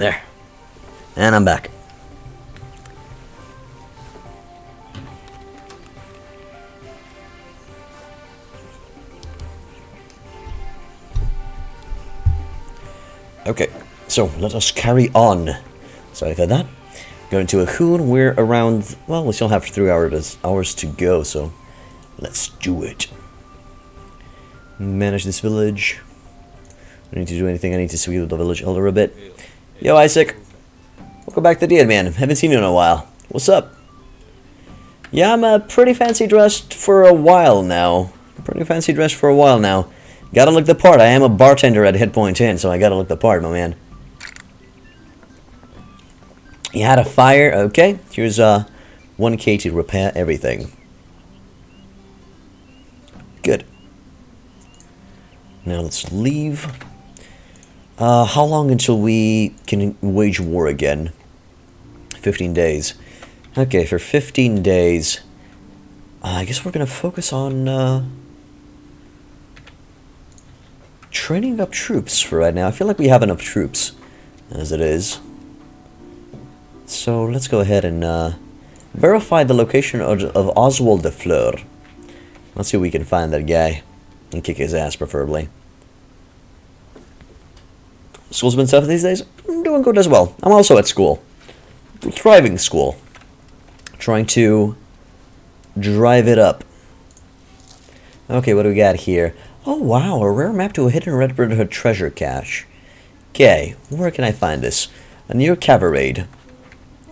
There. And I'm back. Okay, so let us carry on. Sorry for that. Going to a Hoon, we're around, well, we still have 3 hours to go, so let's do it. Manage this village. I don't need to do anything, I need to sweep the village elder a bit. Yo, Isaac. Welcome back to the man. Haven't seen you in a while. What's up? Yeah, I'm pretty fancy dressed for a while now. Gotta look the part. I am a bartender at Hit Point Inn, so I gotta look the part, my man. You had a fire. Okay. Here's 1K to repair everything. Good. Now let's leave. How long until we can wage war again? 15 days. Okay, for 15 days, I guess we're gonna focus on training up troops for right now. I feel like we have enough troops as it is. So let's go ahead and verify the location of Oswald de Fleur. Let's see if we can find that guy and kick his ass, preferably. School's been tough these days. I'm doing good as well. I'm also at school. Thriving school. Trying to drive it up. Okay, what do we got here? Oh wow, a rare map to a hidden Red Brotherhood treasure cache. Okay, where can I find this? Near Cavarade.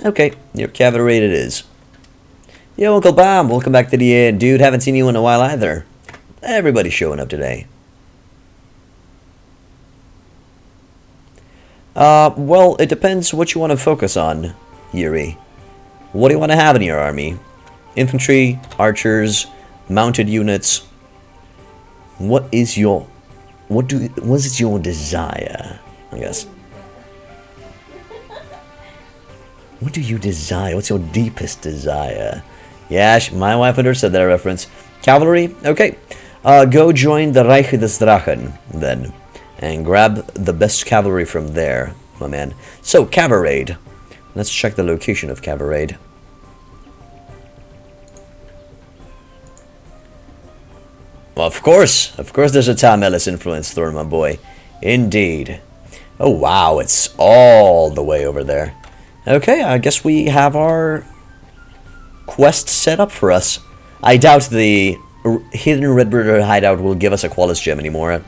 Okay, near Cavarade it is. Yo, Uncle Bob, welcome back to the inn. Dude, haven't seen you in a while either. Everybody's showing up today. Well, it depends what you want to focus on, Yuri. What do you want to have in your army? Infantry, archers, mounted units. What is your desire? I guess. What do you desire? What's your deepest desire? Yeah, my wife understood that reference. Cavalry? Okay. Go join the Reich des Drachen, then. And grab the best cavalry from there, my man. So, Cavarade. Let's check the location of Cavarade. Well, of course there's a Tom Ellis influence, Thorn, my boy. Indeed. Oh, wow, it's all the way over there. Okay, I guess we have our quest set up for us. I doubt the hidden Red Brotherhood hideout will give us a Qualis gem anymore.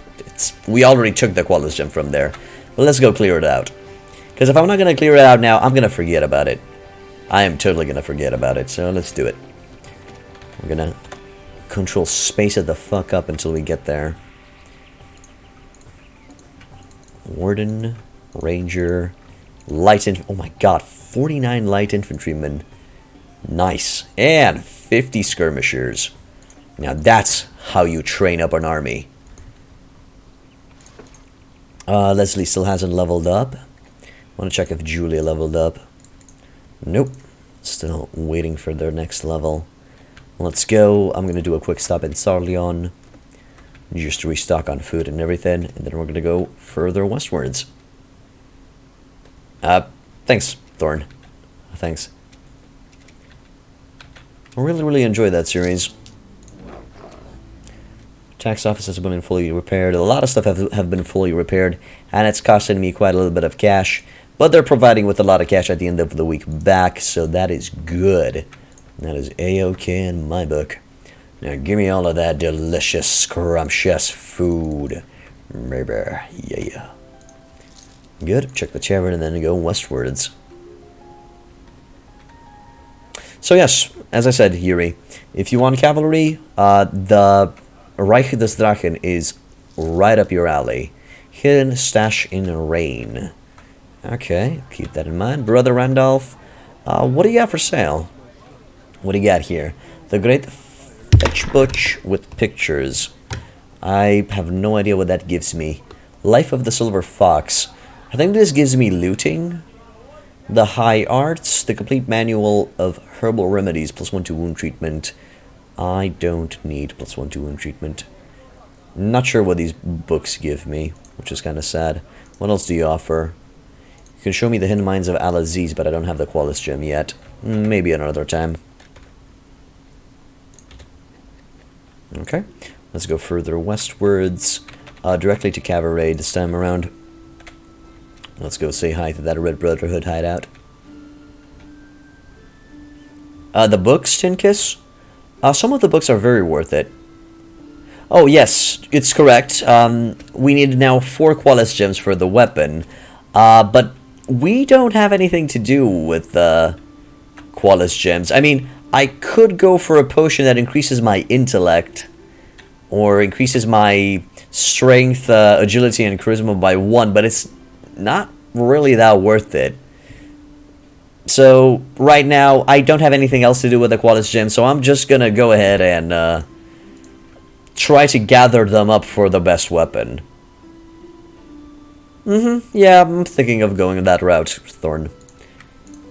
We already took the Qualis gem from there. But let's go clear it out. Because if I'm not going to clear it out now, I'm going to forget about it. I am totally going to forget about it, so let's do it. We're going to control space it the fuck up until we get there. Warden, Ranger, Light Infantry. Oh my god, 49 Light Infantrymen. Nice. And 50 Skirmishers. Now that's how you train up an army. Leslie still hasn't leveled up. Want to check if Julia leveled up. Nope. Still waiting for their next level. Let's go. I'm going to do a quick stop in Sarleon. Just to restock on food and everything. And then we're going to go further westwards. Thanks, Thorn. Thanks. I really enjoyed that series. Tax office has been fully repaired. A lot of stuff have been fully repaired. And it's costing me quite a little bit of cash. But they're providing with a lot of cash at the end of the week back. So that is good. That is A-OK in my book. Now give me all of that delicious, scrumptious food. Yeah. Good. Check the tavern and then go westwards. So yes, as I said, Yuri, if you want cavalry, the Reich des Drachen is right up your alley. Hidden stash in rain. Okay, keep that in mind. Brother Randolph, what do you got for sale? What do you got here? The Great Fetch Butch with pictures. I have no idea what that gives me. Life of the Silver Fox. I think this gives me looting. The High Arts. The complete manual of herbal remedies. +1 to wound treatment. I don't need +1 to wound treatment. Not sure what these books give me, which is kind of sad. What else do you offer? You can show me the hidden mines of Al-Aziz, but I don't have the Qualis gem yet. Maybe another time. Okay, let's go further westwards, directly to Cavalry this time around. Let's go say hi to that Red Brotherhood hideout. The books, Tinkiss? Some of the books are very worth it. Oh, yes, it's correct. We need now 4 Qualis gems for the weapon. But we don't have anything to do with the Qualis gems. I mean, I could go for a potion that increases my intellect, or increases my strength, agility, and charisma by 1, but it's not really that worth it. So, right now, I don't have anything else to do with the Qualis gem, so I'm just gonna go ahead and try to gather them up for the best weapon. Yeah, I'm thinking of going that route, Thorn.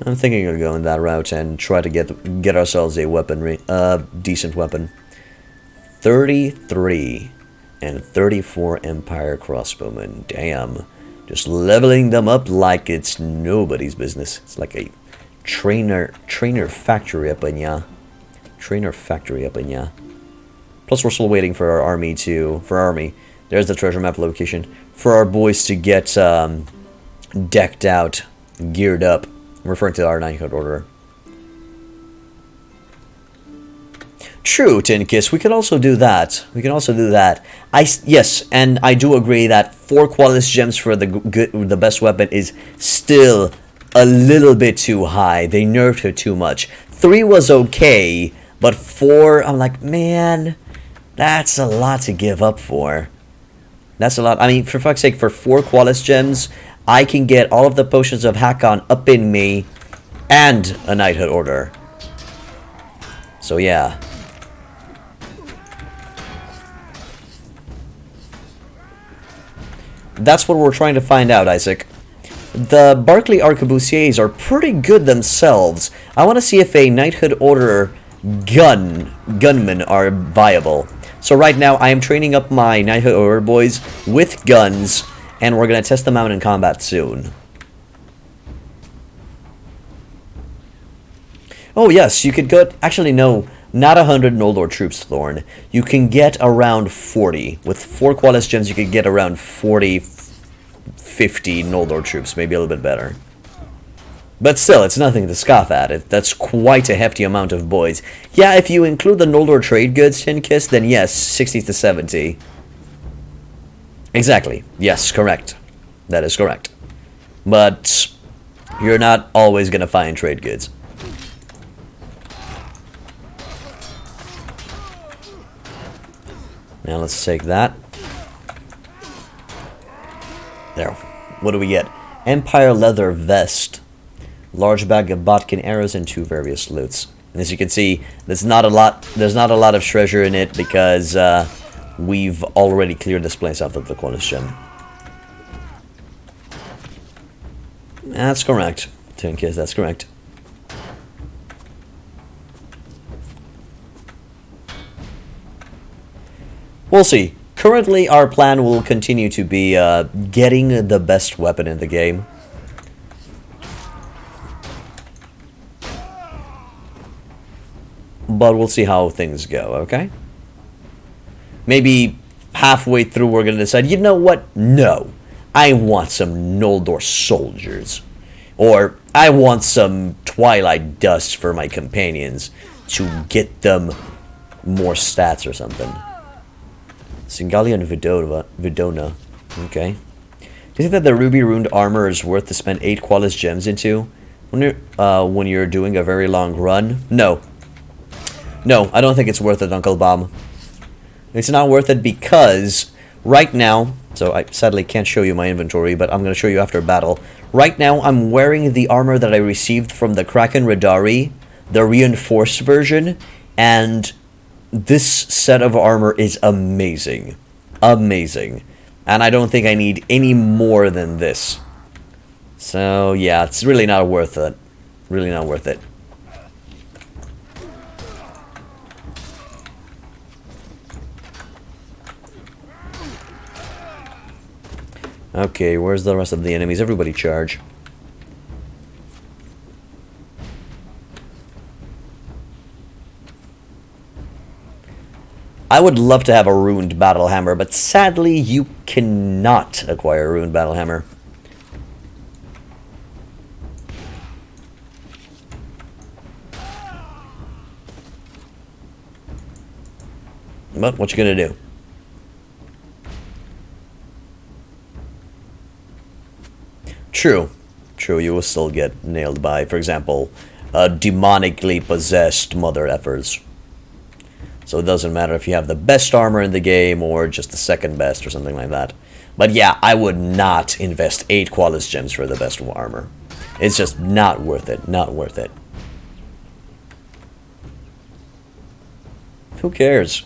I'm thinking of going that route and try to get ourselves a weaponry, decent weapon. 33 and 34 Empire crossbowmen. Damn. Just leveling them up like it's nobody's business. It's like a trainer factory up in ya. Trainer factory up in ya. Plus we're still waiting for our army there's the treasure map location, for our boys to get decked out, geared up. I'm referring to our knighthood order. True, Tinkiss, we can also do that. We can also do that. Yes, and I do agree that 4 Qualis gems for the best weapon is still a little bit too high. They nerfed it too much. 3 was okay, but 4, I'm like, man, that's a lot to give up for. That's a lot. I mean, for fuck's sake, for 4 Qualis gems, I can get all of the potions of Hakon up in me and a knighthood order. So yeah. That's what we're trying to find out, Isaac. The Barclay Arquebusiers are pretty good themselves. I want to see if a knighthood order gunmen are viable. So right now, I am training up my knighthood order boys with guns, and we're going to test them out in combat soon. Oh yes, you could get... Actually, no. Not 100 Noldor troops, Thorn. You can get around 40. With 4 Qualis gems, you could get around 40, 50 Noldor troops. Maybe a little bit better. But still, it's nothing to scoff at. That's quite a hefty amount of boys. Yeah, if you include the Noldor trade goods, Tinkiss, then yes, 60 to 70. Exactly. Yes, correct. That is correct. But you're not always going to find trade goods. Now let's take that. There. What do we get? Empire leather vest. Large bag of bodkin arrows and 2 various loots. And as you can see, there's not a lot of treasure in it because we've already cleared this place out of the Qualis gem. That's correct. Tinkiss, that's correct. We'll see. Currently, our plan will continue to be getting the best weapon in the game. But we'll see how things go, okay? Maybe halfway through we're going to decide, you know what? No. I want some Noldor soldiers. Or I want some Twilight Dust for my companions to get them more stats or something. Singalia and Vidona. Okay. Do you think that the ruby runed armor is worth to spend 8 Qualis gems into when you're doing a very long run? No. No, I don't think it's worth it, Uncle Bob. It's not worth it because right now, so I sadly can't show you my inventory, but I'm going to show you after battle. Right now, I'm wearing the armor that I received from the Kraken Radari, the reinforced version, and this set of armor is amazing. Amazing. And I don't think I need any more than this. So, yeah, it's really not worth it. Really not worth it. Okay, where's the rest of the enemies? Everybody charge. I would love to have a ruined battle hammer, but sadly you cannot acquire a ruined battle hammer. But what you gonna do? True. True, you will still get nailed by, for example, demonically possessed mother effers. So it doesn't matter if you have the best armor in the game or just the second best or something like that. But yeah, I would not invest 8 Qualis gems for the best armor. It's just not worth it. Not worth it. Who cares?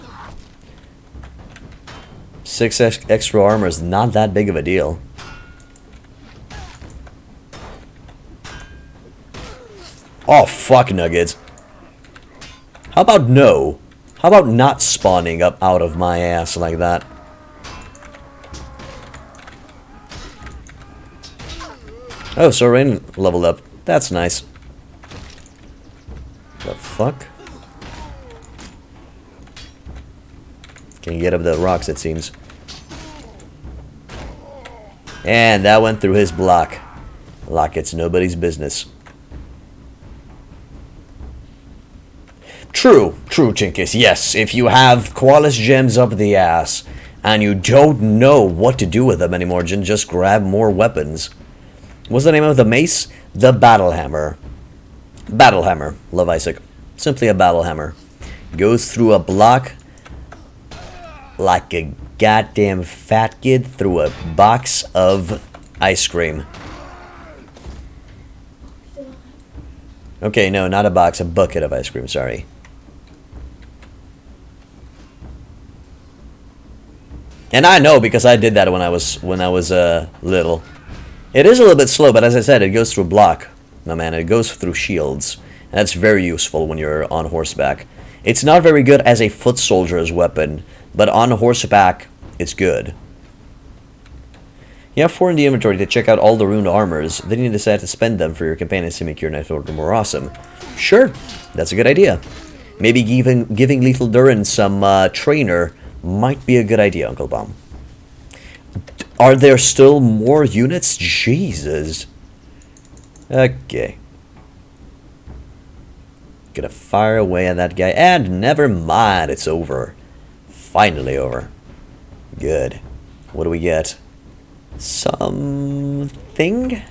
6 extra armor is not that big of a deal. Oh, fuck, Nuggets. How about no? How about not spawning up out of my ass like that? Oh, so Rain leveled up. That's nice. The fuck? Can get up the rocks, it seems. And that went through his block. Like it's nobody's business. True, Chinkus, yes. If you have Qualis gems up the ass and you don't know what to do with them anymore, just grab more weapons. What's the name of the mace? The Battle Hammer. Battle Hammer, Love Isaac. Simply a battle hammer. Goes through a block like a goddamn fat kid through a box of ice cream. Okay, no, not a box, a bucket of ice cream, sorry. And I know because I did that when I was little. It is a little bit slow, but as I said, it goes through block, my man. It goes through shields. And that's very useful when you're on horseback. It's not very good as a foot soldier's weapon, but on horseback, it's good. You have 4 in the inventory to check out all the ruined armors. Then you decide to spend them for your companions to make your knighthood more awesome. Sure, that's a good idea. Maybe giving Lethal Durin some trainer might be a good idea, Uncle Bomb. Are there still more units? Jesus. Okay. Gonna fire away at that guy. And never mind, it's over. Finally over. Good. What do we get? Something?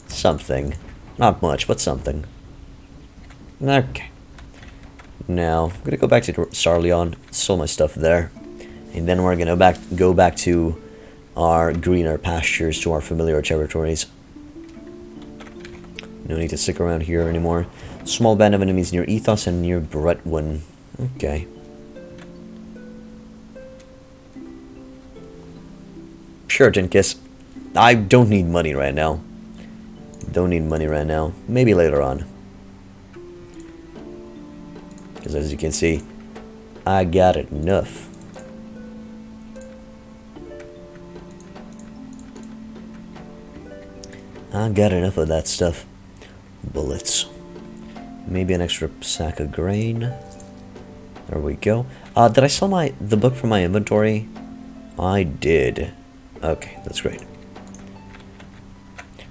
Something. Not much, but something. Okay. Now, I'm gonna go back to Sarleon, sell my stuff there. And then we're gonna go back to our greener pastures, to our familiar territories. No need to stick around here anymore. Small band of enemies near Ethos and near Bretwin. Okay. Sure, Jinkiss. I don't need money right now. Don't need money right now. Maybe later on. Because as you can see, I got enough. I got enough of that stuff. Bullets. Maybe an extra sack of grain. There we go. Did I sell the book from my inventory? I did. Okay, that's great.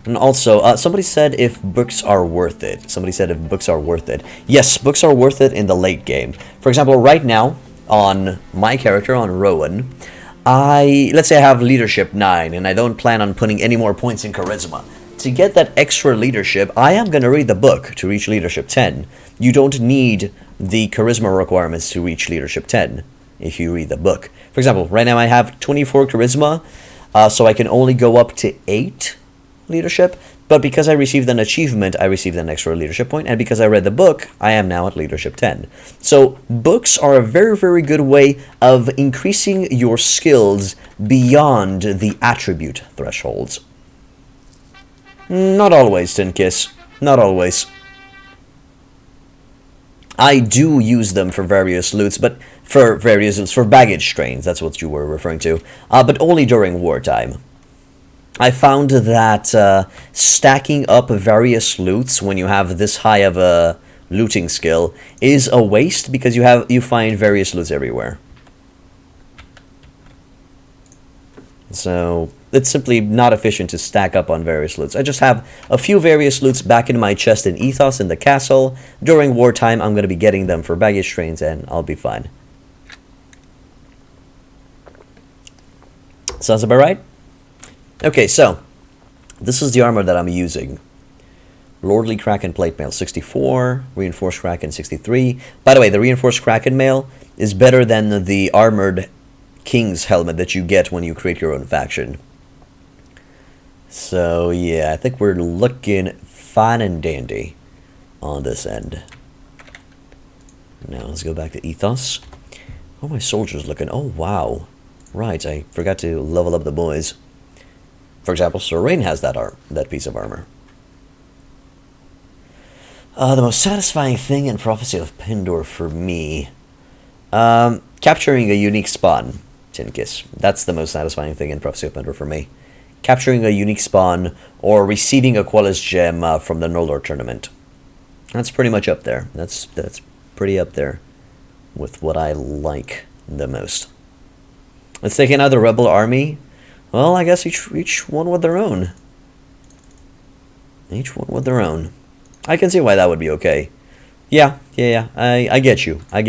And also, somebody said if books are worth it. Somebody said if books are worth it. Yes, books are worth it in the late game. For example, right now, on my character, on Rowan, let's say I have leadership 9, and I don't plan on putting any more points in charisma. To get that extra leadership, I am going to read the book to reach leadership 10. You don't need the charisma requirements to reach leadership 10 if you read the book. For example, right now I have 24 charisma, so I can only go up to 8 leadership, but because I received an achievement, I received an extra leadership point, and because I read the book, I am now at leadership 10. So books are a very, very good way of increasing your skills beyond the attribute thresholds. Not always, Tinkiss. Not always. I do use them for various loots, but for baggage trains, that's what you were referring to, but only during wartime. I found that stacking up various loots when you have this high of a looting skill is a waste because you find various loots everywhere. So it's simply not efficient to stack up on various loots. I just have a few various loots back in my chest in Ethos in the castle. During wartime, I'm going to be getting them for baggage trains, and I'll be fine. Sounds about right? Okay, so this is the armor that I'm using. Lordly Kraken Plate Mail 64, Reinforced Kraken 63. By the way, the Reinforced Kraken Mail is better than the Armored King's Helmet that you get when you create your own faction. So yeah, I think we're looking fine and dandy on this end. Now let's go back to Ethos. How are my soldiers looking? Oh wow. Right, I forgot to level up the boys. For example, Sir Rain has that piece of armor. The most satisfying thing in Prophecy of Pendor for me, capturing a unique spawn, Tinkiss. That's the most satisfying thing in Prophecy of Pendor for me. Capturing a unique spawn or receiving a Quellis gem from the Noldor tournament. That's pretty much up there. That's pretty up there with what I like the most. Let's take another rebel army. Well, I guess each one with their own. Each one with their own. I can see why that would be okay. Yeah. I get you. I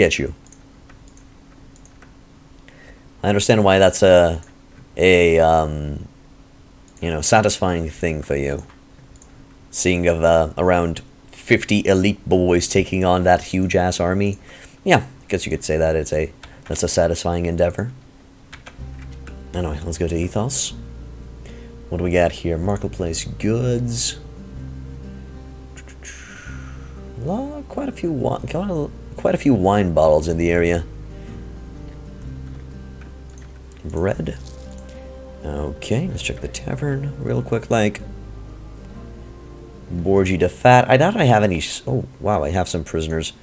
understand why that's a satisfying thing for you. Seeing of around 50 elite boys taking on that huge ass army. Yeah, I guess you could say that that's a satisfying endeavor. Anyway, let's go to Ethos. What do we got here? Marketplace goods. Quite a few wine bottles in the area. Bread. Okay, let's check the tavern real quick. Borgie de Fat. I doubt I have any. Oh wow, I have some prisoners.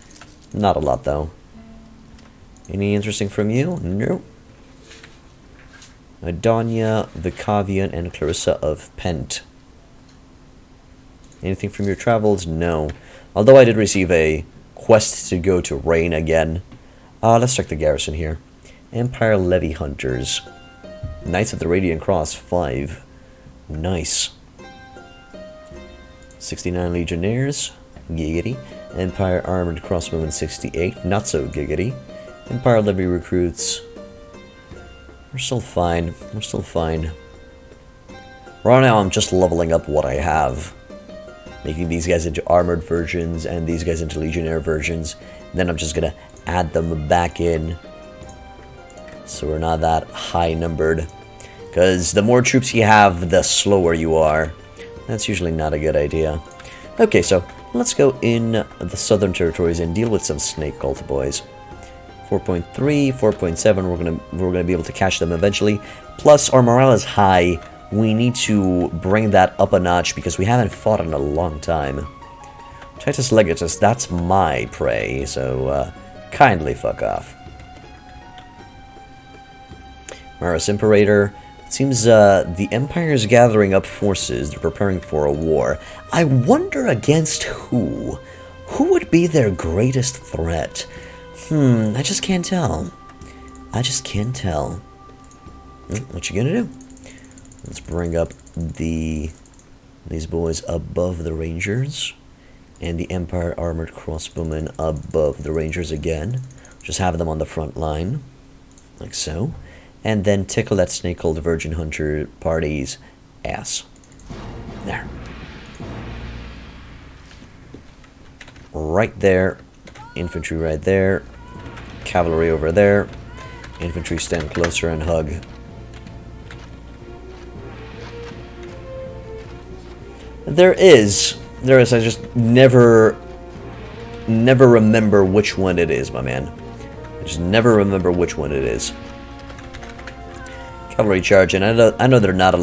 Not a lot though. Any interesting from you? No. Adonia, Vicavian, and Clarissa of Pent. Anything from your travels? No. Although I did receive a quest to go to Rain again. Let's check the garrison here. Empire Levy Hunters. Knights of the Radiant Cross, 5. Nice. 69 Legionnaires. Giggity. Empire Armored Crossbowmen, 68. Not so giggity. Empire Levy Recruits. We're still fine. Right now I'm just leveling up what I have. Making these guys into armored versions and these guys into legionnaire versions. Then I'm just gonna add them back in. So we're not that high numbered. Because the more troops you have, the slower you are. That's usually not a good idea. Okay, so let's go in the southern territories and deal with some snake cult boys. 4.3, 4.7, we're gonna be able to catch them eventually. Plus, our morale is high. We need to bring that up a notch because we haven't fought in a long time. Titus Legatus, that's my prey, so kindly fuck off. Maris Imperator. It seems the Empire is gathering up forces. They're preparing for a war. I wonder against who? Who would be their greatest threat? I just can't tell. What you gonna do? Let's bring up these boys above the Rangers. And the Empire Armored Crossbowmen above the Rangers again. Just have them on the front line. Like so. And then tickle that snake-called Virgin Hunter party's ass. There. Right there. Infantry right there. Cavalry over there. Infantry stand closer and hug. There is, I just never remember which one it is, my man. I just never remember which one it is. Cavalry charge, and I know there's not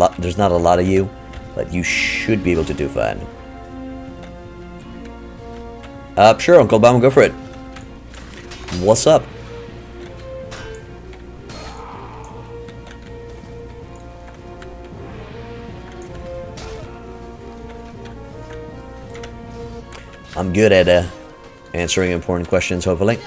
a lot of you, but you should be able to do fine. Sure, Uncle Bum, go for it. What's up? I'm good at answering important questions, hopefully.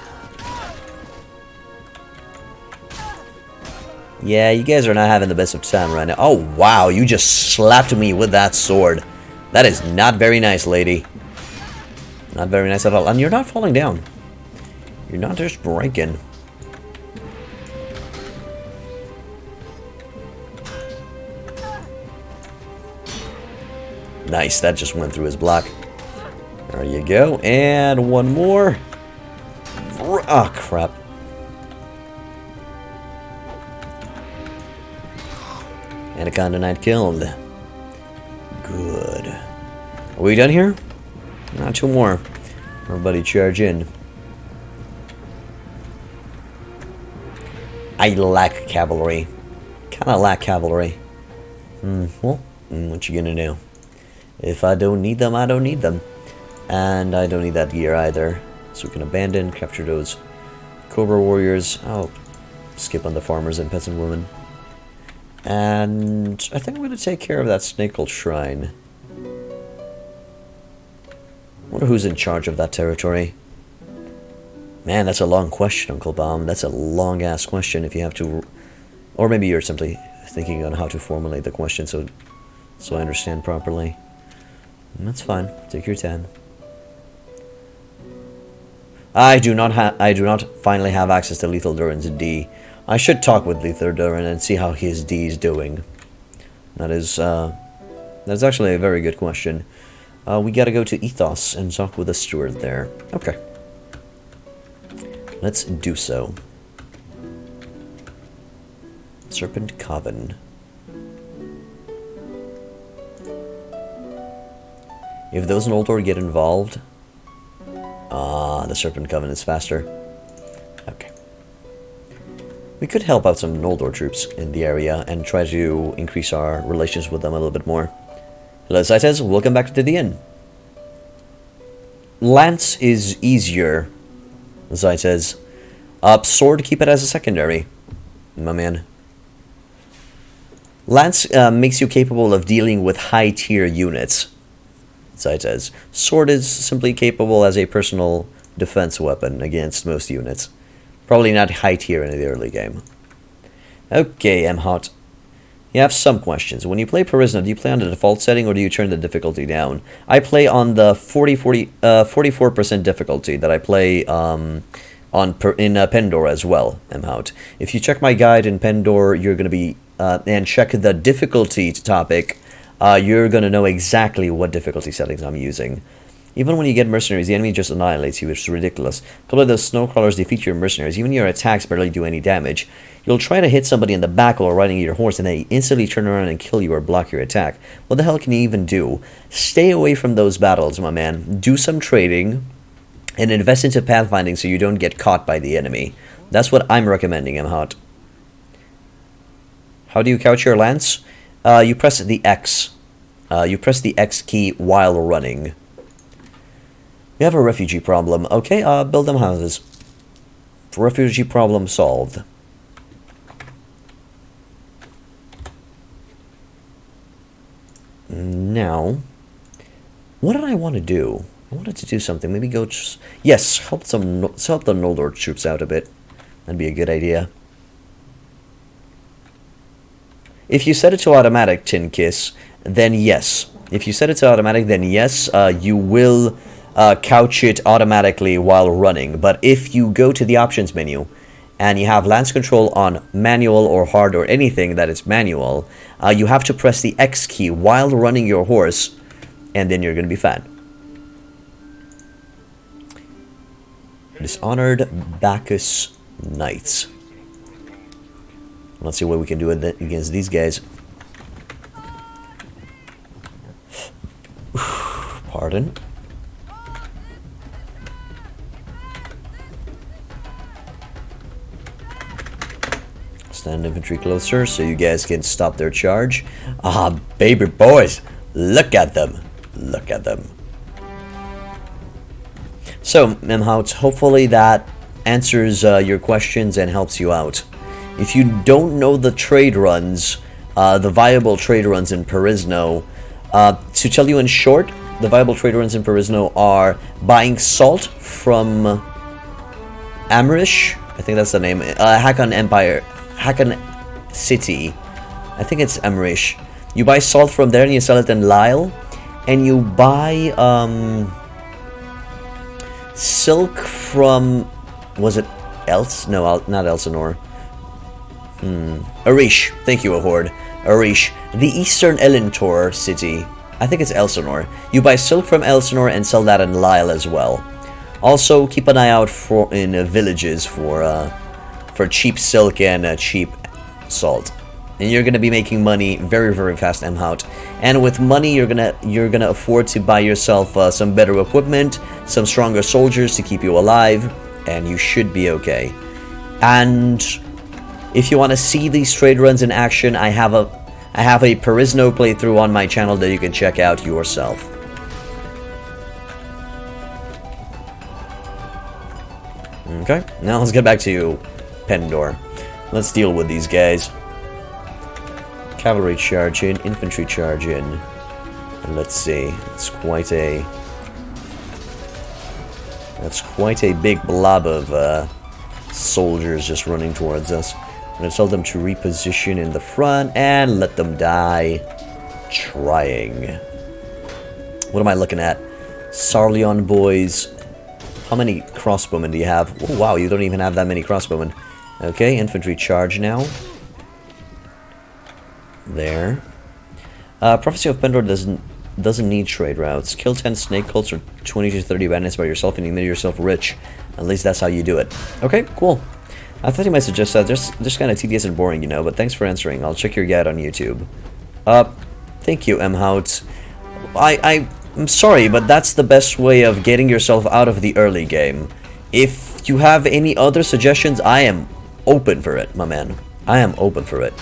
Yeah, you guys are not having the best of time right now. Oh, wow, you just slapped me with that sword. That is not very nice, lady. Not very nice at all. And you're not falling down. You're not just breaking. Nice, that just went through his block. There you go. And one more. Oh, crap. Anaconda Knight killed. Good. Are we done here? Not two more. Everybody charge in. I lack cavalry. Kinda lack cavalry. Well, what you gonna do? If I don't need them, I don't need them. And I don't need that gear either. So we can abandon, capture those Cobra warriors. I'll skip on the farmers and peasant women. And I think I'm going to take care of that Snakehold Shrine. Wonder who's in charge of that territory. Man, that's a long question, Uncle Baum. That's a long-ass question if you have to... Or maybe you're simply thinking on how to formulate the question so I understand properly. That's fine. Take your time. I do not finally have access to Lethal Durin's D. I should talk with Lethal Durin and see how his D is doing. That's actually a very good question. We gotta go to Ethos and talk with the steward there. Okay. Let's do so. Serpent Coven. If those Noldor get involved... the Serpent Coven is faster. Okay. We could help out some Noldor troops in the area and try to increase our relations with them a little bit more. Hello, Zaites. Welcome back to the inn. Lance is easier, Zaites. Sword, keep it as a secondary, my man. Lance makes you capable of dealing with high-tier units, Zaites. Sword is simply capable as a personal defense weapon against most units. Probably not high tier in the early game. Okay, Mhot. You have some questions. When you play Parisna, do you play on the default setting or do you turn the difficulty down? I play on the 44% difficulty that I play in Pendor as well, Mhot. If you check my guide in Pendor, you're going to be... and check the difficulty topic, you're going to know exactly what difficulty settings I'm using. Even when you get mercenaries, the enemy just annihilates you, which is ridiculous. Probably those snowcrawlers defeat your mercenaries. Even your attacks barely do any damage. You'll try to hit somebody in the back while riding your horse, and they instantly turn around and kill you or block your attack. What the hell can you even do? Stay away from those battles, my man. Do some trading, and invest into pathfinding so you don't get caught by the enemy. That's what I'm recommending, Mhot. How do you couch your lance? You press the X. You press the X key while running. We have a refugee problem. Okay, build them houses. Refugee problem solved. Now, what did I want to do? I wanted to do something. Maybe go... Yes, help the Noldor troops out a bit. That'd be a good idea. If you set it to automatic, Tin Kiss, then yes. If you set it to automatic, then yes, you will couch it automatically while running. But if you go to the options menu and you have lance control on manual or hard or anything that is manual, you have to press the X key while running your horse, and then you're going to be fine. Dishonored Bacchus Knights. Let's see what we can do against these guys. Pardon. Stand infantry closer so you guys can stop their charge. Ah, baby boys, look at them. Look at them. So, Mhot, hopefully that answers your questions and helps you out. If you don't know the trade runs, the viable trade runs in Parisno, to tell you in short, the viable trade runs in Perisno are buying salt from Amrish. I think that's the name. Hakon Empire. Hakon City. I think it's Amrish. You buy salt from there and you sell it in Lyle. And you buy silk from... Was it No, not Elsinore. Arish. Thank you, Ahord. Arish. The Eastern Elentor city. I think it's Elsinore. You buy silk from Elsinore and sell that in Lyle as well. Also, keep an eye out in villages for cheap silk and cheap salt. And you're gonna be making money very, very fast, Mhout. And with money, you're gonna afford to buy yourself some better equipment, some stronger soldiers to keep you alive, and you should be okay. And if you want to see these trade runs in action, I have a Perisno playthrough on my channel that you can check out yourself. Okay, now let's get back to Pendor. Let's deal with these guys. Cavalry charge in, infantry charge in. And let's see, it's quite a big blob of soldiers just running towards us. I'm gonna tell them to reposition in the front and let them die trying. What am I looking at? Sarleon boys. How many crossbowmen do you have? Oh wow, you don't even have that many crossbowmen. Okay, infantry charge now. There. Prophecy of Pendor doesn't need trade routes. Kill 10 snake cults or 20 to 30 bandits by yourself and you made yourself rich. At least that's how you do it. Okay, cool. I thought you might suggest that. Just kind of tedious and boring, you know, but thanks for answering. I'll check your guide on YouTube. Thank you, Mhout. I'm sorry, but that's the best way of getting yourself out of the early game. If you have any other suggestions, I am open for it, my man. I am open for it.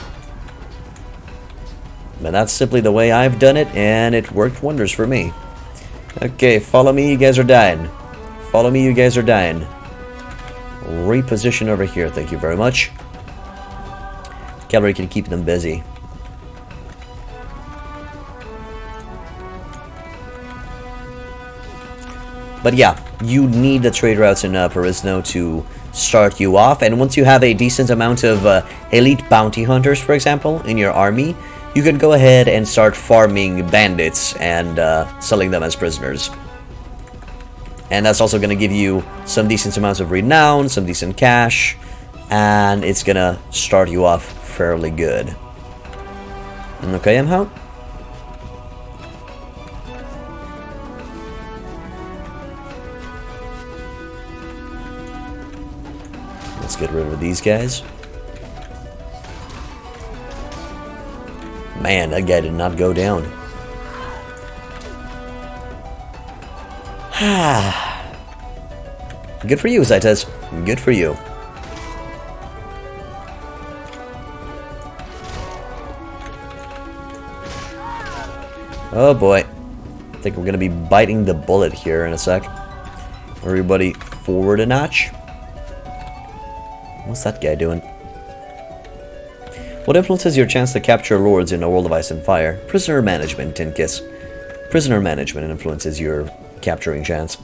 But that's simply the way I've done it, and it worked wonders for me. Okay, follow me, you guys are dying. Follow me, you guys are dying. Reposition over here, thank you very much. Cavalry can keep them busy. But yeah, you need the trade routes in Perisno to start you off, and once you have a decent amount of elite bounty hunters, for example, in your army, you can go ahead and start farming bandits and selling them as prisoners. And that's also going to give you some decent amounts of renown, some decent cash, and it's going to start you off fairly good. Okay, Mhout? Let's get rid of these guys. Man, that guy did not go down. Good for you, Zaites. Good for you. Oh boy. I think we're going to be biting the bullet here in a sec. Everybody forward a notch. What's that guy doing? What influences your chance to capture lords in a world of ice and fire? Prisoner management, Tinkus. Prisoner management influences your capturing chance.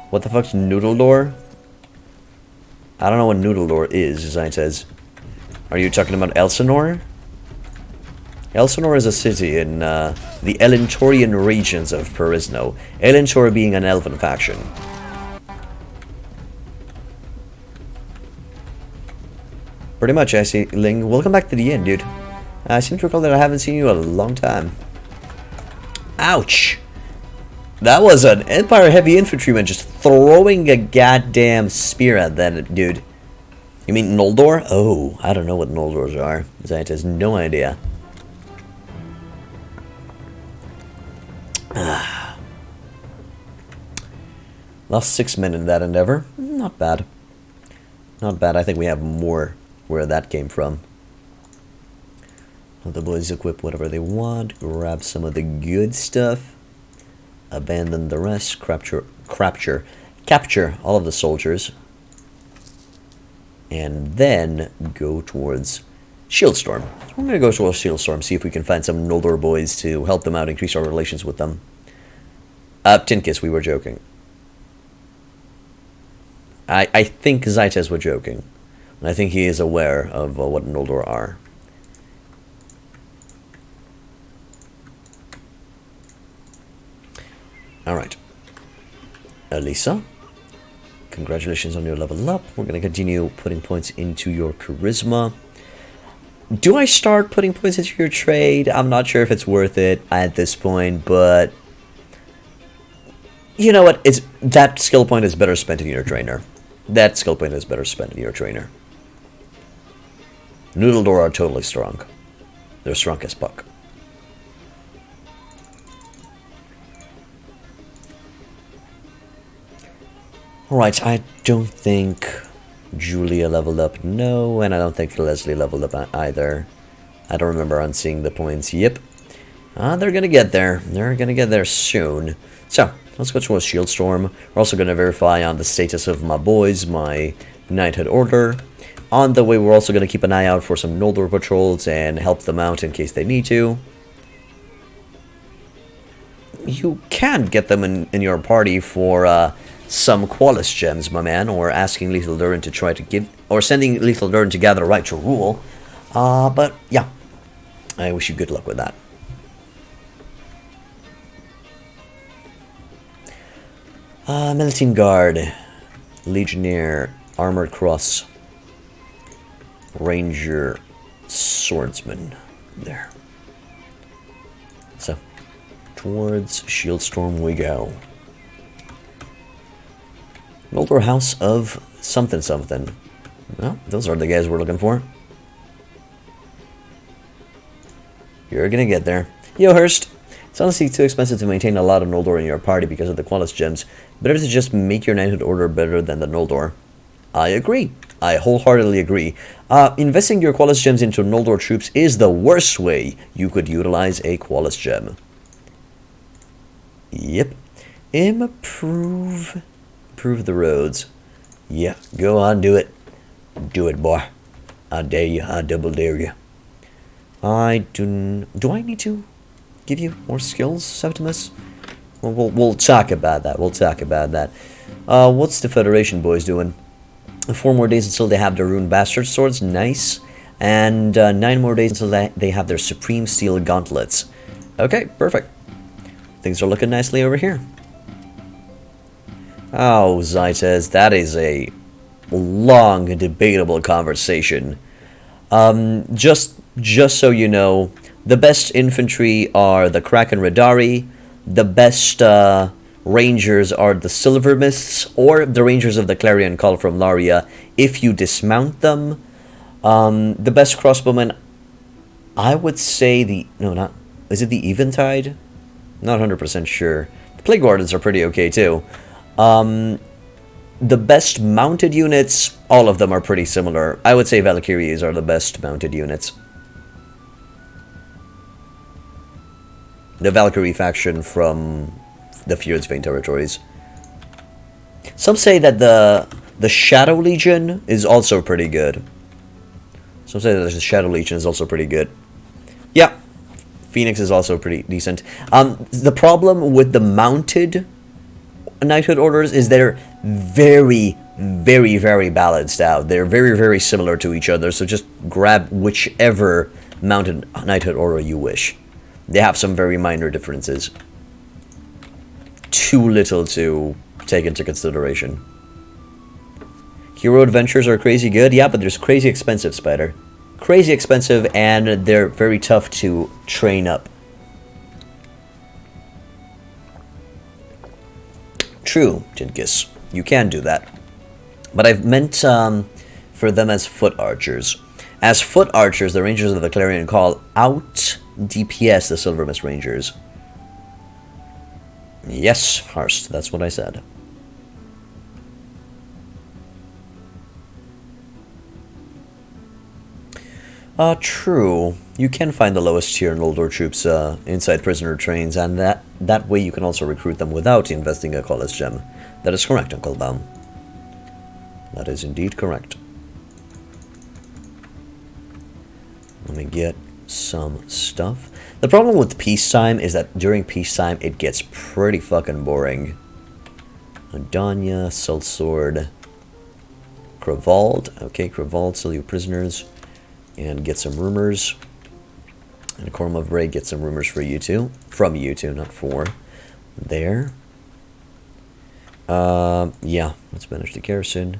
What the fuck's Noodle Door? I don't know what Noodle Door is, Design says. Are you talking about Elsinore? Elsinore is a city in the Elentorian regions of Perisno. Elentor being an elven faction. Pretty much, I see. Ling, welcome back to the inn, dude. I seem to recall that I haven't seen you in a long time. Ouch! That was an Empire heavy infantryman just throwing a goddamn spear at that dude. You mean Noldor? Oh, I don't know what Noldors are. Zayat has no idea. Lost 6 men in that endeavor. Not bad. Not bad. I think we have more where that came from. Let the boys equip whatever they want. Grab some of the good stuff. Abandon the rest. Capture all of the soldiers. And then go towards Shieldstorm. I'm going to go to a Shieldstorm, see if we can find some Noldor boys to help them out, increase our relations with them. Tinkus, we were joking. I think Zaites were joking. I think he is aware of what Noldor are. Alright. Elisa, congratulations on your level up. We're going to continue putting points into your charisma. Do I start putting points into your trade? I'm not sure if it's worth it at this point, but you know what? That skill point is better spent in your trainer. That skill point is better spent in your trainer. Noodledor are totally strong. They're strong as fuck. Alright, I don't think Julia leveled up, no, and I don't think Leslie leveled up either. I don't remember on seeing the points. Yep. They're gonna get there. They're gonna get there soon. So, let's go to a Shieldstorm. We're also gonna verify on the status of my boys, my Knighthood Order. On the way, we're also gonna keep an eye out for some Noldor patrols and help them out in case they need to. You can get them in your party for, some Qualis gems, my man, or asking Lethal Durin to try to give, or sending Lethal Durin to gather a right to rule. But yeah, I wish you good luck with that. Melting Guard, Legionnaire, Armored Cross, Ranger, Swordsman. There. So, towards Shieldstorm we go. Noldor House of something something. Well, those are the guys we're looking for. You're gonna get there. Yo, Hurst. It's honestly too expensive to maintain a lot of Noldor in your party because of the Qualis gems. Better to just make your Knighthood Order better than the Noldor. I agree. I wholeheartedly agree. Investing your Qualis gems into Noldor troops is the worst way you could utilize a Qualis gem. Yep. Improve the roads. Yeah, go on, do it. Do it, boy. I dare you. I double dare you. Do I need to give you more skills, Septimus? Well, we'll talk about that. We'll talk about that. What's the Federation boys doing? 4 more days until they have their Rune Bastard Swords. Nice. And 9 more days until they have their Supreme Steel Gauntlets. Okay, perfect. Things are looking nicely over here. Oh, Zaites, that is a long, debatable conversation. Just so you know, the best infantry are the Kraken Radari, the best rangers are the Silver Mists, or the Rangers of the Clarion Call from Laria, if you dismount them. The best crossbowmen, I would say is it the Eventide? Not 100% sure. The Plague Wardens are pretty okay too. The best mounted units, all of them are pretty similar. I would say Valkyries are the best mounted units. The Valkyrie faction from the Fjordsbane territories. Some say that the Shadow Legion is also pretty good. Some say that the Shadow Legion is also pretty good. Yeah, Phoenix is also pretty decent. The problem with the mounted Knighthood orders is they're very, very, very balanced out. They're very, very similar to each other, so just grab whichever mounted Knighthood order you wish. They have some very minor differences. Too little to take into consideration. Hero adventures are crazy good, yeah, but there's crazy expensive, Spider. Crazy expensive, and they're very tough to train up. True, Tinkus. You can do that. But I've meant for them as foot archers. As foot archers, the Rangers of the Clarion Call out DPS the Silver Mist Rangers. Yes, Harst, that's what I said. True. You can find the lowest tier Noldor troops inside prisoner trains, and that way you can also recruit them without investing a Qualis gem. That is correct, Uncle Baum. That is indeed correct. Let me get some stuff. The problem with peacetime is that during peacetime it gets pretty fucking boring. Adanya, Soul Sword, Cravald. Okay, Cravald, sell you prisoners. And get some rumors. And Corm of Braid, get some rumors for you two. From you two, not for. There. Yeah, let's manage the garrison.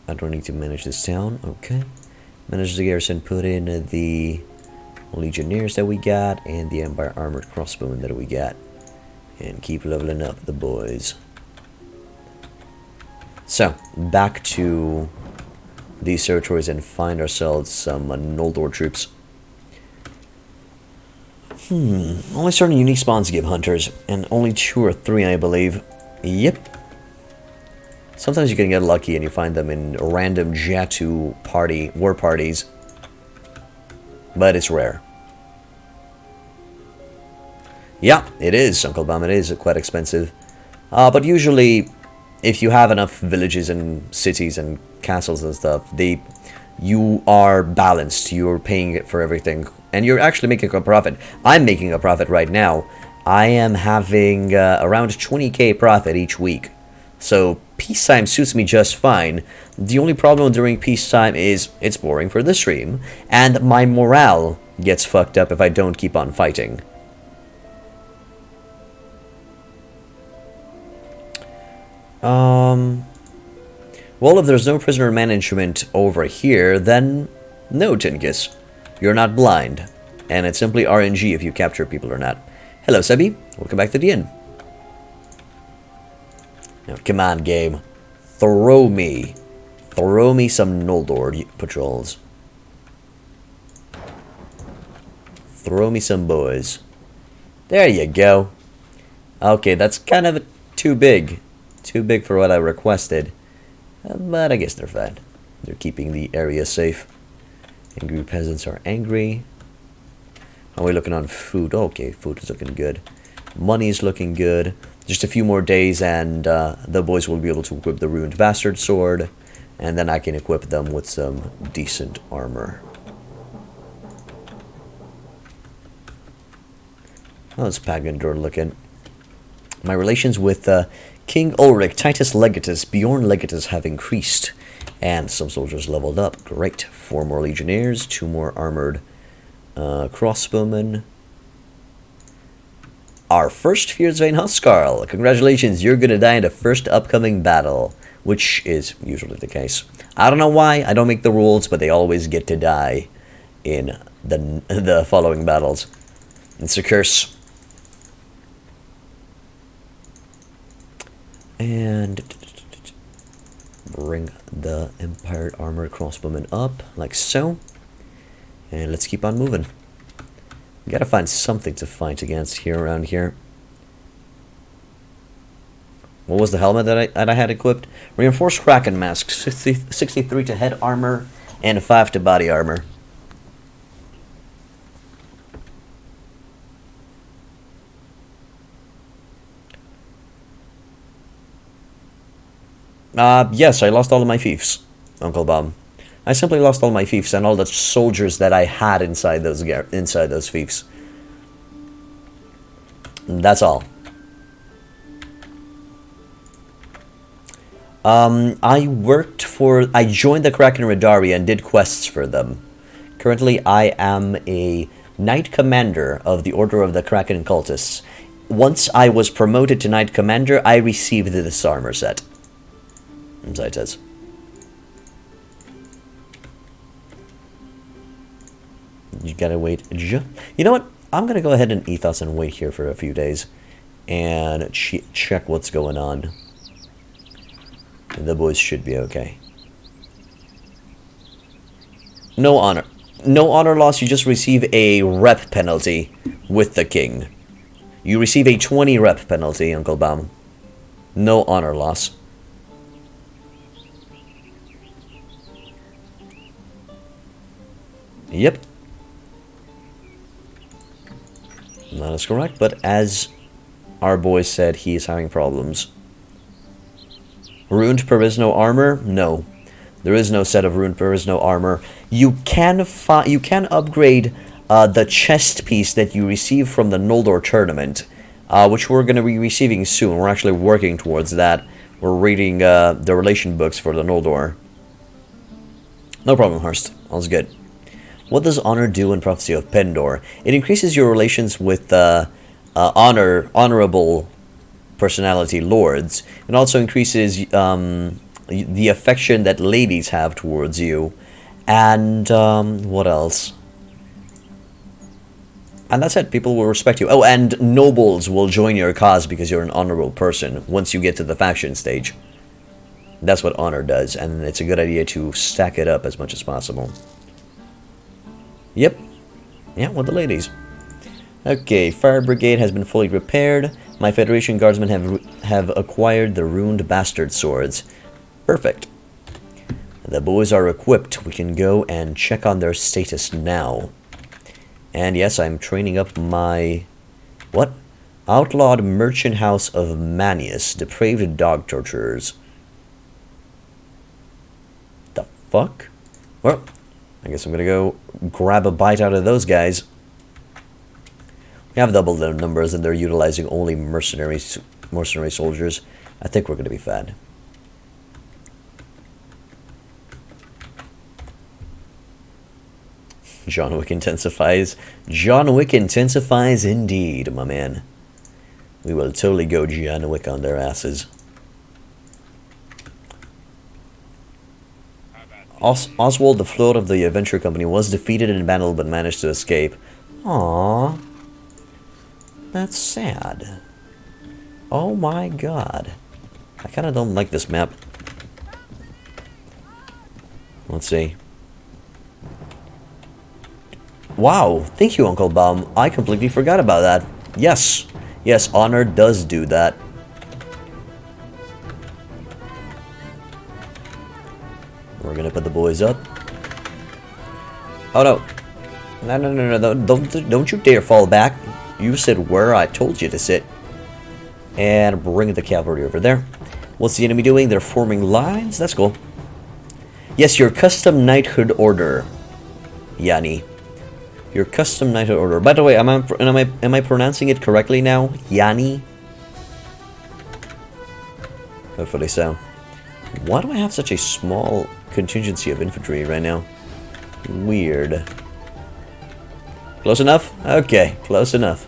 I don't need to manage this town. Okay. Manage the garrison, put in the legionnaires that we got, and the Empire armored crossbowmen that we got. And keep leveling up the boys. So, back to these territories and find ourselves some Noldor troops. Only certain unique spawns give hunters, and only 2 or 3, I believe. Yep. Sometimes you can get lucky and you find them in random Jatu war parties. But it's rare. Yeah, it is, Uncle Bum. It is quite expensive. But usually, if you have enough villages and cities and castles and stuff, you are balanced. You're paying for everything. And you're actually making a profit. I'm making a profit right now. I am having around 20k profit each week. So peacetime suits me just fine. The only problem during peacetime is it's boring for the stream, and my morale gets fucked up if I don't keep on fighting. Well, if there's no prisoner management over here, then no, Tinkus. You're not blind. And it's simply RNG if you capture people or not. Hello, Sebi. Welcome back to the inn. Now, come on, game. Throw me some Noldor patrols. Throw me some boys. There you go. Okay, that's kind of too big. Too big for what I requested. But I guess they're fine. They're keeping the area safe. Angry peasants are angry. How are we looking on food? Okay, food is looking good. Money is looking good. Just a few more days and the boys will be able to equip the Ruined Bastard Sword. And then I can equip them with some decent armor. How's Pendor looking? My relations with King Ulrich, Titus Legatus, Bjorn Legatus have increased. And some soldiers leveled up. Great. 4 more legionnaires, 2 more armored crossbowmen. Our first Fierdsvain Huskarl. Congratulations, you're gonna die in the first upcoming battle. Which is usually the case. I don't know why, I don't make the rules, but they always get to die in the following battles. It's a curse. And bring the Empire Armored Crossbowmen up, like so. And let's keep on moving. We gotta find something to fight against here around here. What was the helmet that I had equipped? Reinforced Kraken Mask, 63 to head armor, and 5 to body armor. Yes, I lost all of my fiefs, Uncle Bob. I simply lost all my fiefs and all the soldiers that I had inside those fiefs. That's all. I joined the Kraken Radari and did quests for them. Currently, I am a Knight Commander of the Order of the Kraken Cultists. Once I was promoted to Knight Commander, I received this armor set. As it says. You gotta wait. You know what? I'm gonna go ahead and ethos and wait here for a few days. And check what's going on. The boys should be okay. No honor. No honor loss, you just receive a rep penalty with the king. You receive a 20 rep penalty, Uncle Baum. No honor loss. Yep. That is correct, but as our boy said, he is having problems. Ruined Provisional armor? No. There is no set of rune, there is no armor. You can upgrade the chest piece that you received from the Noldor tournament, which we're going to be receiving soon. We're actually working towards that. We're reading the relation books for the Noldor. No problem, Hurst. All's good. What does honor do in Prophecy of Pendor? It increases your relations with honorable personality lords. It also increases the affection that ladies have towards you. And what else? And that's it. People will respect you. Oh, and nobles will join your cause because you're an honorable person once you get to the faction stage. That's what honor does, and it's a good idea to stack it up as much as possible. Yep. Yeah, with the ladies. Okay, Fire Brigade has been fully repaired. My Federation Guardsmen have acquired the Runed Bastard Swords. Perfect. The boys are equipped. We can go and check on their status now. And yes, I'm training up my... What? Outlawed Merchant House of Manius. Depraved Dog Torturers. The fuck? Well, I guess I'm gonna go grab a bite out of those guys. We have doubled their numbers and they're utilizing only mercenary soldiers. I think we're gonna be fine. John Wick intensifies. John Wick intensifies indeed, my man. We will totally go John Wick on their asses. Oswald, the float of the adventure company, was defeated in battle but managed to escape. Aww. That's sad. Oh my god. I kinda don't like this map. Let's see. Wow, thank you, Uncle Baum. I completely forgot about that. Yes. Yes, honor does do that. We're gonna put the boys up. Oh no. No, don't you dare fall back. You said where I told you to sit. And bring the cavalry over there. What's the enemy doing? They're forming lines? That's cool. Yes, your custom knighthood order, Yanni. Your custom knighthood order. By the way, am I pronouncing it correctly now? Yanni? Hopefully so. Why do I have such a small contingency of infantry right now? Weird. Close enough? Okay, close enough.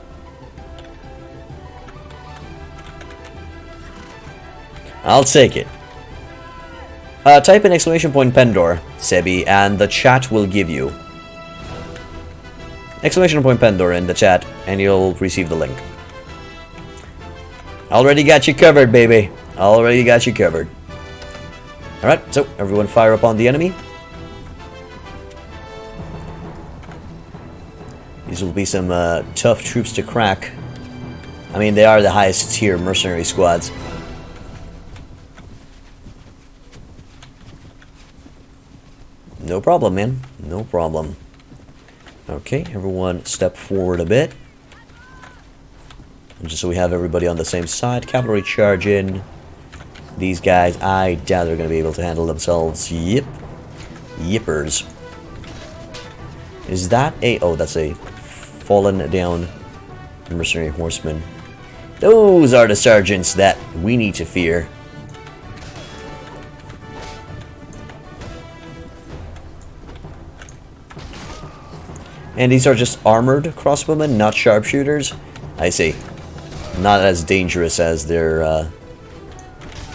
I'll take it. Type in exclamation point Pendor, Sebi, and the chat will give you. Exclamation point Pendor in the chat, and you'll receive the link. Already got you covered, baby. Already got you covered. Alright, so everyone fire upon the enemy. These will be some tough troops to crack. I mean, they are the highest tier mercenary squads. No problem, man. No problem. Okay, everyone step forward a bit. And just so we have everybody on the same side. Cavalry charge in. These guys, I doubt they're going to be able to handle themselves. Yep. Yippers. Is that a... Oh, that's a fallen down mercenary horseman. Those are the sergeants that we need to fear. And these are just armored crossbowmen, not sharpshooters. I see. Not as dangerous as their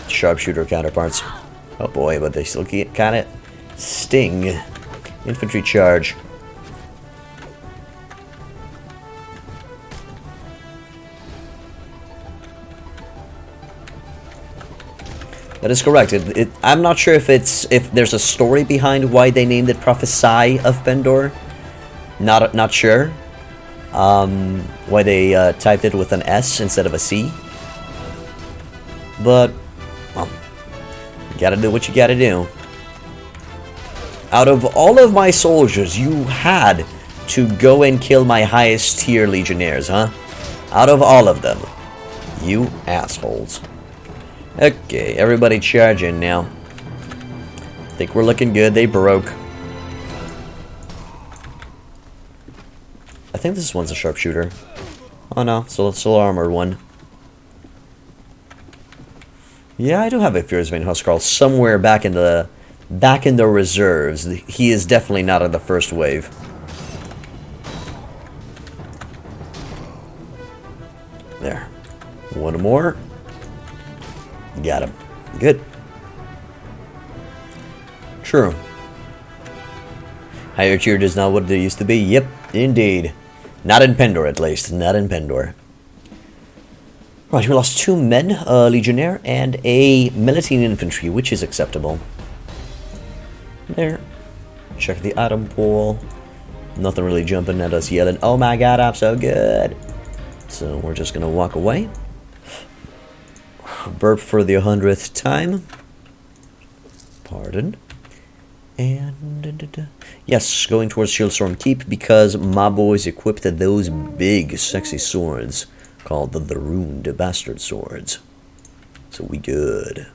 sharpshooter counterparts. Oh boy, but they still kind of sting. Infantry charge. That is correct. I'm not sure if there's a story behind why they named it Prophesy of Pendor. Not sure. Why they typed it with an S instead of a C. But, well, you gotta do what you gotta do. Out of all of my soldiers, you had to go and kill my highest tier legionnaires, huh? Out of all of them. You assholes. Okay, everybody charge in now. Think we're looking good. They broke. I think this one's a sharpshooter. Oh no, so it's still armored one. Yeah, I do have a Fierce Vein Huskarl somewhere back in the reserves. He is definitely not in the first wave. There. One more. Got him. Good. True. Higher tier is not what they used to be. Yep, indeed. Not in Pendor, at least. Not in Pendor. Right, we lost 2 men, a legionnaire, and a Militine infantry, which is acceptable. There. Check the item pool. Nothing really jumping at us yelling, "Oh my god, I'm so good." So we're just gonna walk away. Burp for the 100th time. Pardon. And yes, going towards Shieldstorm Keep because my boys equipped those big, sexy swords called the Ruined Bastard Swords. So we good.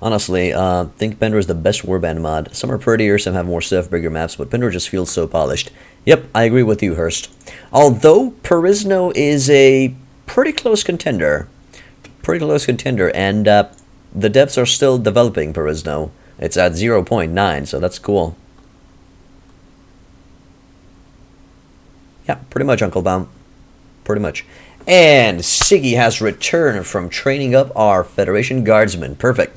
Honestly, think Pendor is the best Warband mod. Some are prettier, some have more stuff, bigger maps, but Pendor just feels so polished. Yep, I agree with you, Hurst. Although Perisno is a pretty close contender. And the devs are still developing Perisno. It's at 0.9, so that's cool. Yeah, pretty much, Uncle Baum. Pretty much. And Siggy has returned from training up our Federation Guardsmen. Perfect.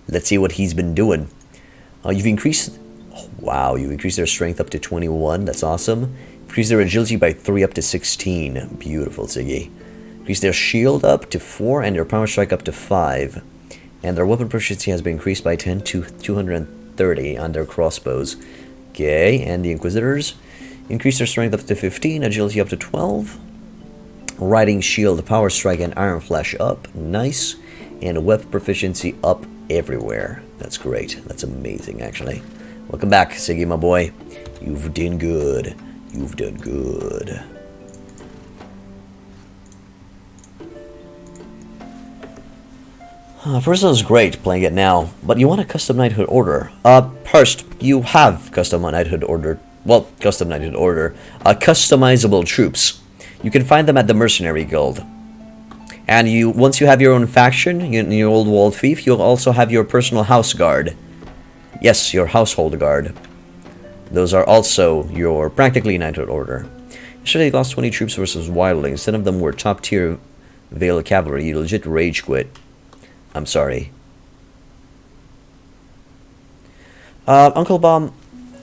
Let's see what he's been doing. You've increased... Oh, wow, you've increased their strength up to 21. That's awesome. Increased their agility by 3 up to 16. Beautiful, Siggy. Increased their shield up to 4 and their power strike up to 5. And their weapon proficiency has been increased by 10 to 230 on their crossbows. Okay, and the Inquisitors increased their strength up to 15, agility up to 12. Riding shield, power strike, and iron flash up. Nice. And weapon proficiency up everywhere. That's great. That's amazing, actually. Welcome back, Siggy, my boy. You've done good. You've done good. Personal's great playing it now, but you want a custom knighthood order. Hurst, you have custom knighthood order. Well, custom knighthood order. Customizable troops. You can find them at the mercenary guild. And once you have your own faction, in your old walled fief, you'll also have your personal house guard. Yes, your household guard. Those are also your practically knighthood order. Yesterday you lost 20 troops versus wildlings. 10 of them were top tier Veil cavalry. You legit rage quit. I'm sorry. Uncle Baum,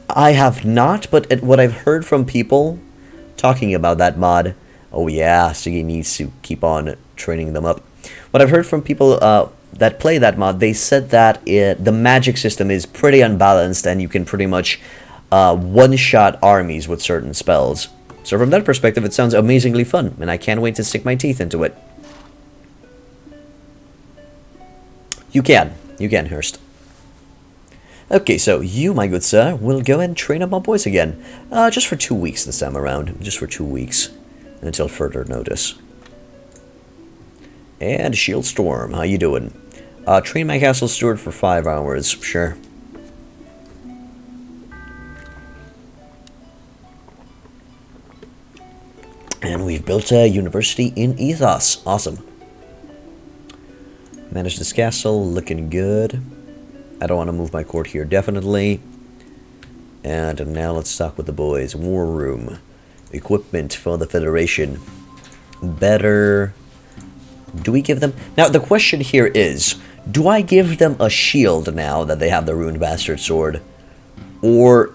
I have not, but what I've heard from people talking about that mod, oh yeah, Siggy needs to keep on training them up. What I've heard from people that play that mod, they said that the magic system is pretty unbalanced and you can pretty much one-shot armies with certain spells. So from that perspective, it sounds amazingly fun, and I can't wait to stick my teeth into it. You can, Hurst. Okay, so you, my good sir, will go and train up my boys again. Just for 2 weeks this time around. Just for 2 weeks. Until further notice. And Shieldstorm, how you doing? Train my castle steward for 5 hours, sure. And we've built a university in Ethos. Awesome. Manage this castle, looking good. I don't want to move my court here, definitely. And now let's talk with the boys. War room. Equipment for the Federation. Better... Do we give them... Now, the question here is, do I give them a shield now that they have the Ruined Bastard Sword? Or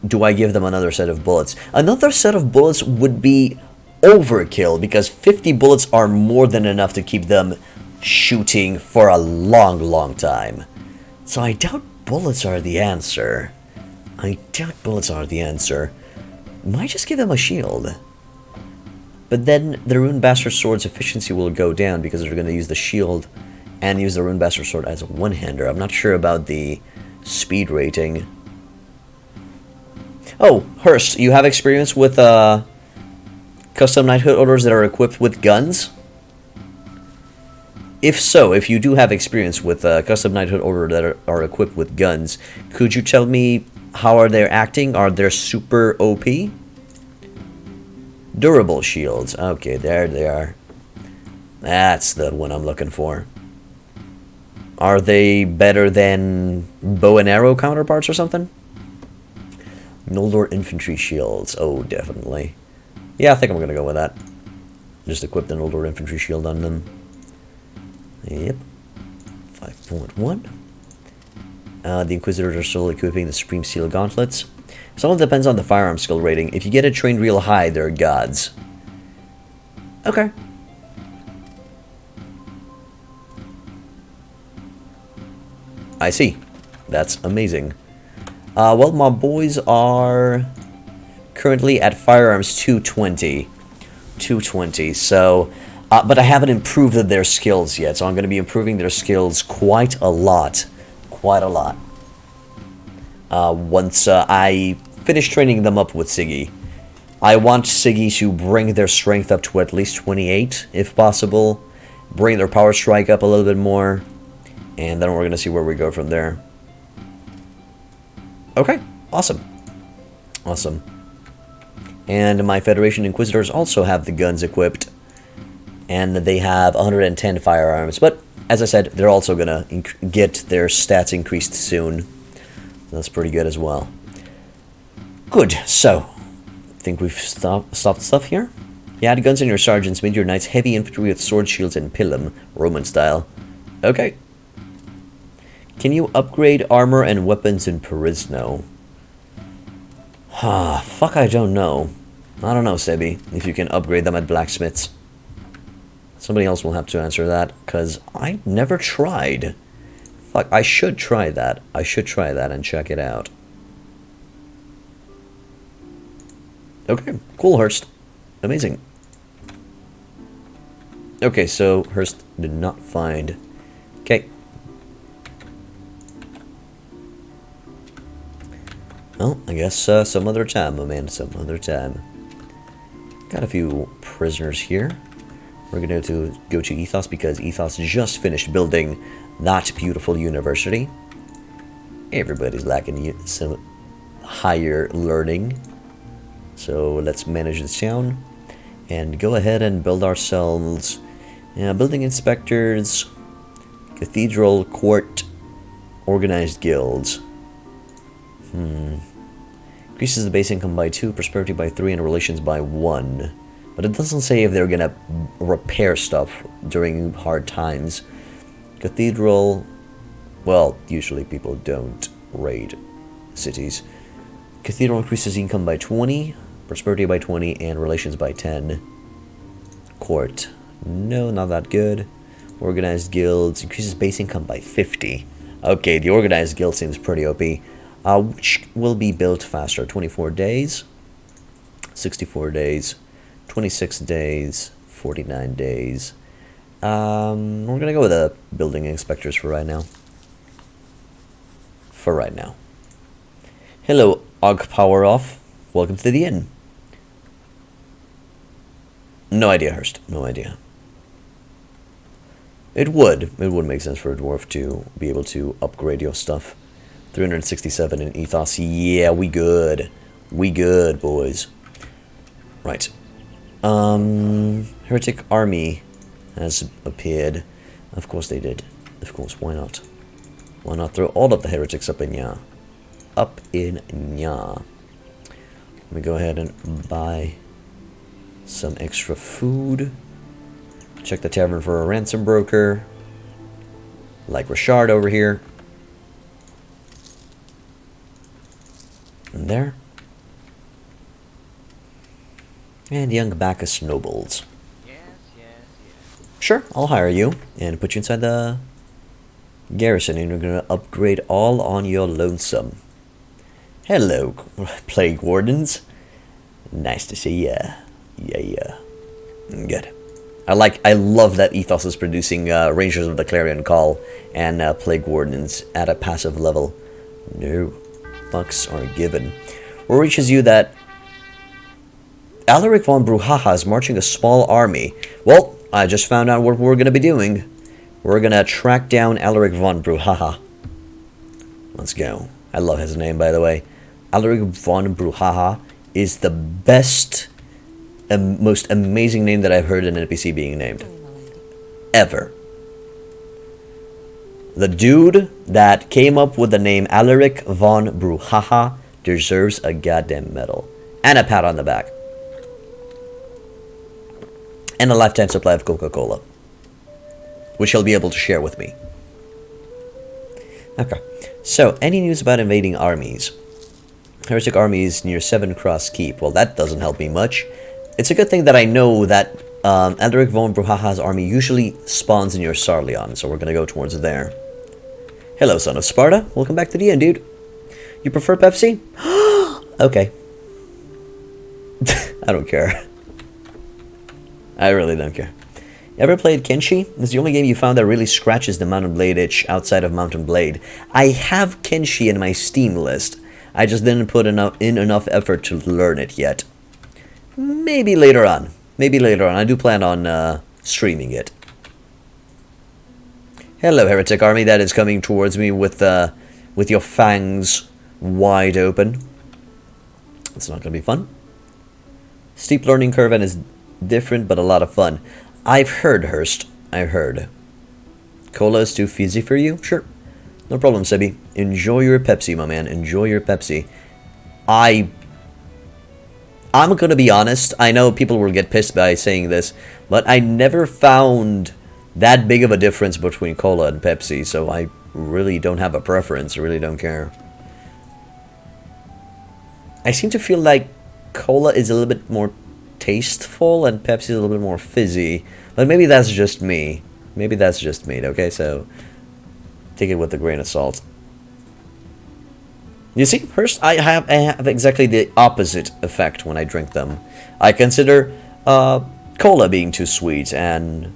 do I give them another set of bullets? Another set of bullets would be overkill, because 50 bullets are more than enough to keep them shooting for a long, long time. So I doubt bullets are the answer. Might just give them a shield. But then the Ruined Bastard Sword's efficiency will go down because they're going to use the shield and use the Ruined Bastard Sword as a one-hander. I'm not sure about the speed rating. Oh, Hurst, you have experience with custom knighthood orders that are equipped with guns? If so, if you do have experience with custom knighthood order that are equipped with guns, could you tell me how are they acting? Are they super OP? Durable shields. Okay, there they are. That's the one I'm looking for. Are they better than bow and arrow counterparts or something? Noldor infantry shields. Oh, definitely. Yeah, I think I'm going to go with that. Just equip the Noldor infantry shield on them. Yep. 5.1. The Inquisitors are still equipping the Supreme Steel Gauntlets. Some of it depends on the firearm skill rating. If you get it trained real high, they're gods. Okay. I see. That's amazing. Well, my boys are currently at firearms 220. 220, so... but I haven't improved their skills yet, so I'm going to be improving their skills quite a lot. Quite a lot. Once I finish training them up with Siggy. I want Siggy to bring their strength up to at least 28, if possible. Bring their power strike up a little bit more. And then we're going to see where we go from there. Okay, awesome. Awesome. And my Federation Inquisitors also have the guns equipped. And they have 110 firearms. But, as I said, they're also going to get their stats increased soon. That's pretty good as well. Good, so, I think we've stopped stuff here. You add guns in your sergeants, made your knights heavy infantry with sword shields and pilum, Roman style. Okay. Can you upgrade armor and weapons in Perisno? Fuck, I don't know. I don't know, Sebi, if you can upgrade them at blacksmiths. Somebody else will have to answer that, because I never tried. Fuck, I should try that. I should try that and check it out. Okay, cool, Hurst. Amazing. Okay, so Hurst did not find... Okay. Well, I guess some other time, my man, some other time. Got a few prisoners here. We're going to go to Ethos because Ethos just finished building that beautiful university. Everybody's lacking some higher learning. So let's manage this town and go ahead and build ourselves building inspectors, cathedral, court, organized guilds. Increases the base income by 2, prosperity by 3, and relations by 1. But it doesn't say if they're gonna repair stuff during hard times. Cathedral, well, usually people don't raid cities. Cathedral increases income by 20, prosperity by 20, and relations by 10. Court, no, not that good. Organized guilds increases base income by 50. Okay, the organized guild seems pretty OP. Which will be built faster? 24 days, 64 days, 26 days, 49 days. We're gonna go with the building inspectors for right now. Hello, Og Power Off. Welcome to the inn. No idea, Hurst. No idea. It would make sense for a dwarf to be able to upgrade your stuff. 367 in Ethos. Yeah, we good. We good, boys. Right. Heretic army has appeared. Of course they did. Of course, why not? Why not throw all of the heretics up in ya? Up in ya. Let me go ahead and buy some extra food. Check the tavern for a ransom broker. Like Richard over here. And there. And young Bacchus nobles. Yes. Sure, I'll hire you and put you inside the garrison, and you're gonna upgrade all on your lonesome. Hello, plague wardens. Nice to see ya. Yeah. Good. I love that Ethos is producing Rangers of the Clarion Call and plague wardens at a passive level. No fucks are given. Word reaches you that Alaric von Bruhaha is marching a small army. Well, I just found out what we're going to be doing. We're gonna track down Alaric von Bruhaha. Let's go. I love his name, by the way. Alaric von Bruhaha is the best and most amazing name that I've heard an NPC being named. Ever. The dude that came up with the name Alaric von Bruhaha deserves a goddamn medal. And a pat on the back. And a lifetime supply of Coca-Cola, which he'll be able to share with me. Okay, so any news about invading armies? Heretic armies near Seven Cross Keep. Well, that doesn't help me much. It's a good thing that I know that Alaric von Bruhaha's army usually spawns near Sarleon, so we're gonna go towards there. Hello, son of Sparta. Welcome back to the end, dude. You prefer Pepsi? Okay. I don't care. I really don't care. Ever played Kenshi? It's the only game you found that really scratches the Mountain Blade itch outside of Mountain Blade. I have Kenshi in my Steam list. I just didn't put enough effort to learn it yet. Maybe later on. Maybe later on. I do plan on streaming it. Hello, Heretic Army that is coming towards me with your fangs wide open. It's not going to be fun. Steep learning curve and is different, but a lot of fun. I've heard, Hurst. I've heard. Cola is too fizzy for you? Sure. No problem, Sebi. Enjoy your Pepsi, my man. Enjoy your Pepsi. I'm gonna be honest. I know people will get pissed by saying this, but I never found that big of a difference between Cola and Pepsi, so I really don't have a preference. I really don't care. I seem to feel like Cola is a little bit more tasteful and Pepsi is a little bit more fizzy, but maybe that's just me. Maybe that's just me, okay? So take it with a grain of salt. You see, first I have exactly the opposite effect when I drink them. I consider cola being too sweet and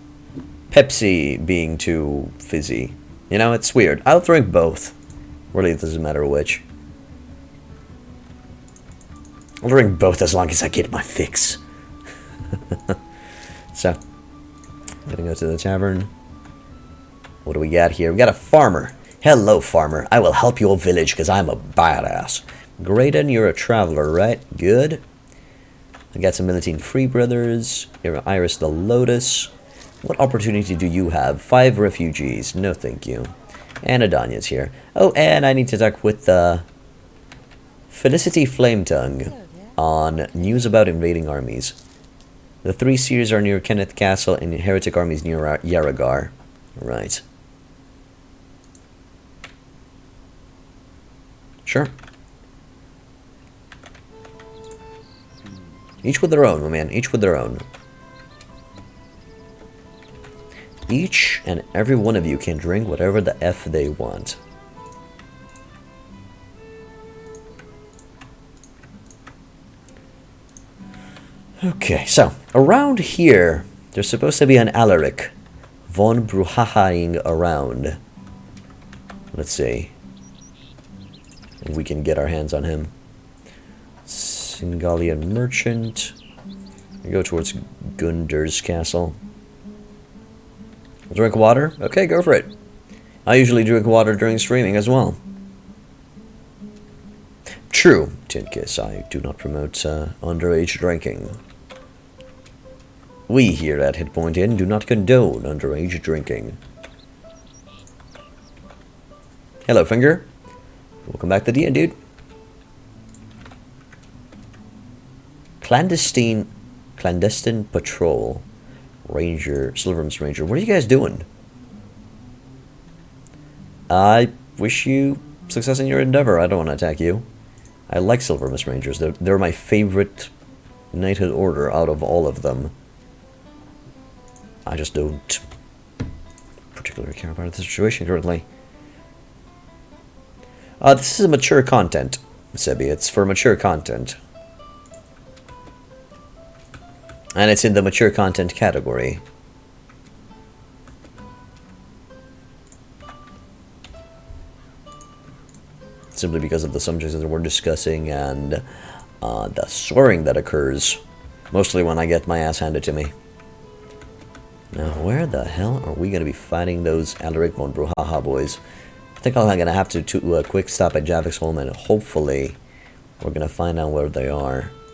Pepsi being too fizzy. You know, it's weird. I'll drink both. Really, it doesn't matter which. I'll drink both as long as I get my fix. So, gonna go to the tavern. What do we got here? We got a farmer. Hello, farmer. I will help your village because I'm a badass. Graydon, you're a traveler, right? Good. I got some Militine Free Brothers. You're Iris the Lotus. What opportunity do you have? 5 refugees. No, thank you. And Adania's here. Oh, and I need to talk with Felicity Flametongue on news about invading armies. The 3 seers are near Kenneth Castle and Heretic armies near Yaragar. Right. Sure. Each with their own, my man. Each with their own. Each and every one of you can drink whatever the F they want. Okay, so around here, there's supposed to be an Alaric von Bruhahaing around. Let's see if we can get our hands on him. Singalian merchant. We go towards Gunder's castle. Drink water? Okay, go for it. I usually drink water during streaming as well. True, Tinkiss, I do not promote underage drinking. We here at Hitpoint Inn do not condone underage drinking. Hello, Finger. Welcome back to the end, dude. Clandestine patrol. Ranger, Silvermist Ranger. What are you guys doing? I wish you success in your endeavor. I don't want to attack you. I like Silvermist Rangers. They're my favorite knighthood order out of all of them. I just don't particularly care about the situation currently. This is a mature content, Sebi. It's for mature content. And it's in the mature content category. Simply because of the subjects that we're discussing and the swearing that occurs. Mostly when I get my ass handed to me. Now, where the hell are we going to be fighting those Alaric von Brouhaha boys? I think I'm going to have to do a quick stop at Javik's home, and hopefully we're going to find out where they are.